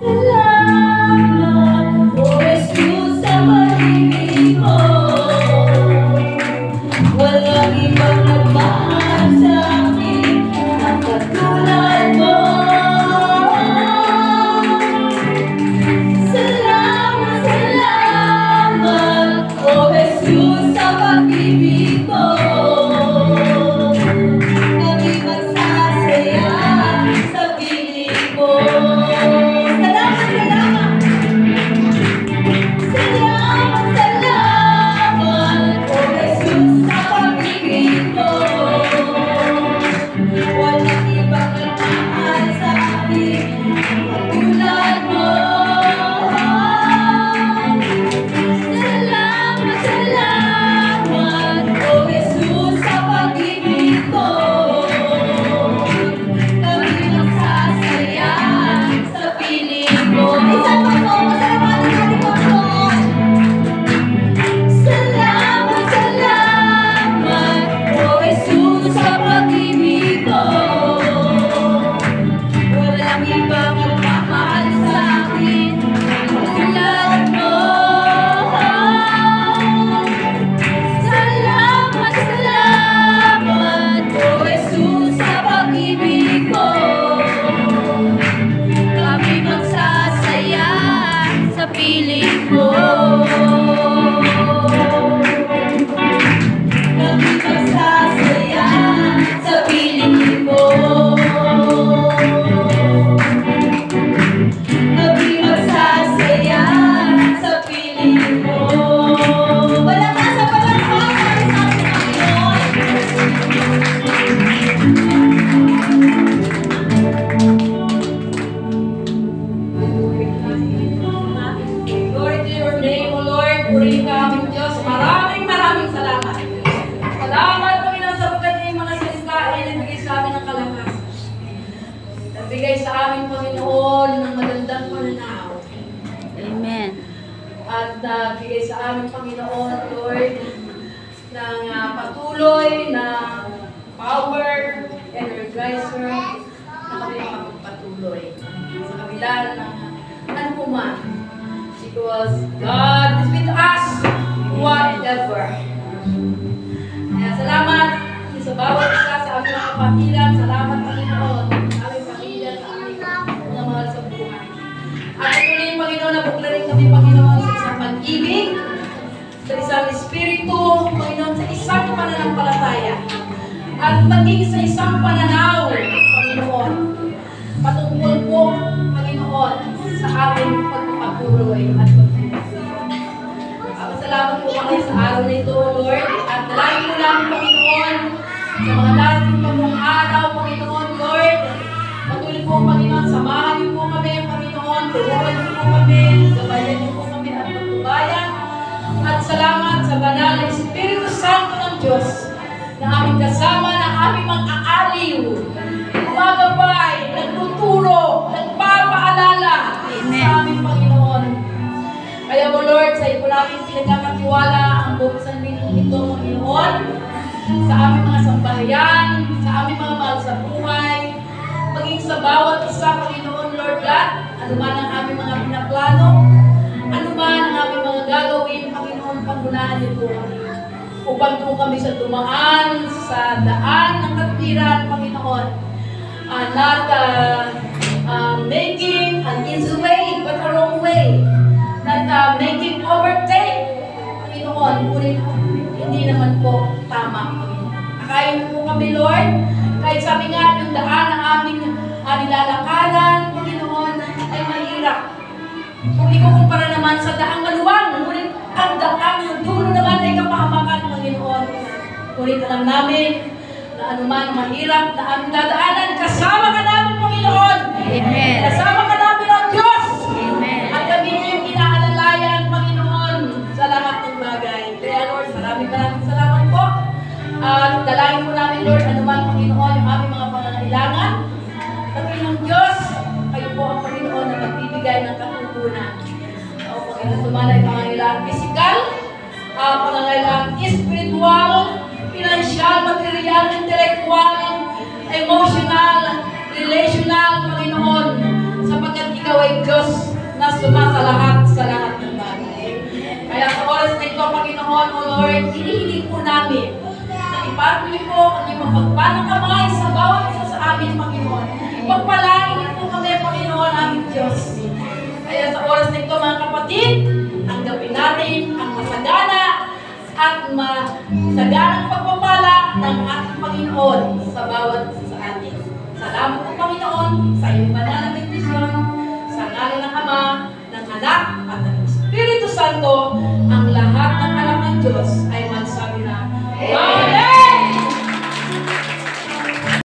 Salamat, O Jesus, sa pag-ibig mo. Walang ibang nagmahal sa akin ang katulad mo. Salamat, salamat, O Jesus, sa pag-ibig mo. Kami magsasaya sa piling mo. Salamat, salamat. Salamat, salamat, O Jesus, sa pag-ibig mo. Walang ibang nagmahal sa akin katulad mo. Salamat, salamat, O Jesus, sa pag-ibig mo. Kami magsasaya sa piling mo. Isa pa po, pasalamatan natin po po. Salamat, salamat, O Jesus, sa pag-ibig mo. Walang ibang magmamahal sa akin katulad mo. Salamat, salamat, O Jesus, sa pag-ibig mo. Kami magsasaya sa piling mo. Kami magsasaya sa piling mo. Kami magsasaya sa piling mo. Palakpakan, palakpakan sa Panginoon. Glory to your name, O Lord. Purihin ka aming Diyos. Maraming maraming salamat. Salamat, Panginoon, sa pagdating mga salita ay nagbigay sa amin ng kalakas. Nagbigay sa amin, Panginoon, ng magandang pananaw. Amen. At nagbigay sa amin, Panginoon, Lord, ng patuloy na power, energizer, na kami makapagpatuloy sa kabila ng ano po man. Because God is with us, whatever. Kaya salamat sa bawat isa sa aming mga kapatiran. Salamat, Panginoon, sa aming pamilya, sa aming mga mahal sa buhay. At tuloy, Panginoon, na buklarin kami, Panginoon, sa isang pag-ibig, sa isang espiritu, Panginoon, sa isang pananampalataya, at maging sa isang pananaw, Panginoon, patungkol po, Panginoon, sa aming pagpapatuloy at pagpapatuloy. Salamat po kami sa araw na ito, Lord, at dalangin mo lang, Panginoon, sa mga dating pagong araw, Panginoon, Lord, patuloy po, Panginoon, samahan niyo po kami, Panginoon, tulungan niyo po kami, gabayan niyo po kami at pagtubayan, at salamat sa banal na Espiritu Santo ng Diyos, na aming kasama, na aming mag-aaliw, gumagabay, nagtuturo, nagpapaalala sa aming Panginoon. Kaya mo, Lord, sa iyo namin pinagkakatiwala ang buong sanlitong ito, Panginoon, sa aming mga sambahayan, sa aming mga mahal sa buhay, maging sa bawat isa, Panginoon, Lord God, anuman ang aming mga pinaplano, anuman ang aming mga gagawin, Panginoon, pangunahan niyo po kami. Upang po kami sa dumaan, sa daan ng katwiran, Panginoon, not making an easy way, but a wrong way. Not making overtake, Panginoon, ngunit hindi naman po tama, Panginoon. Akayin mo po kami, Lord, kahit sabi nga yung daan ng aming nilalakaran, Panginoon, ay mahirap. Kung ikukumpara naman sa daang maluwang, ngunit ang daang dulo naman ay kapahamakan, Panginoon. Ngunit alam namin na anuman ang mahirap na aming dadaanan, kasama ka namin, Panginoon. Amen. Kasama ka namin, O Diyos. Amen. At kami yung inaalalayan, Panginoon, sa lahat ng bagay. Kaya, Lord, maraming salamat po. At dalangin po namin, Lord, anuman, Panginoon, yung aming mga pangangailangan. Panginoon Diyos, kayo po ang Panginoon na magbibigay ng katutunan. O Panginoon, sumalay pangangailangan physical, pangangailangan spiritual, financial, material, intellectual, emotional, relational, Panginoon, sapagkat Ikaw ay Diyos sumasalahat sa lahat ng bagay. Kaya sa oras na ito, Panginoon, O Lord, hinihiling po namin na ipatuloy po ang iyong mapagpalang kamay sa bawat isa sa amin, Panginoon. Pagpalain niyo po kami, Panginoon, aming Diyos. Kaya sa oras na ito, mga kapatid, tanggapin natin ang masagana at masaganang pagpapala ng ating Panginoon sa bawat isa sa atin. Salamat po, Panginoon, sa iyong banal na bendisyon.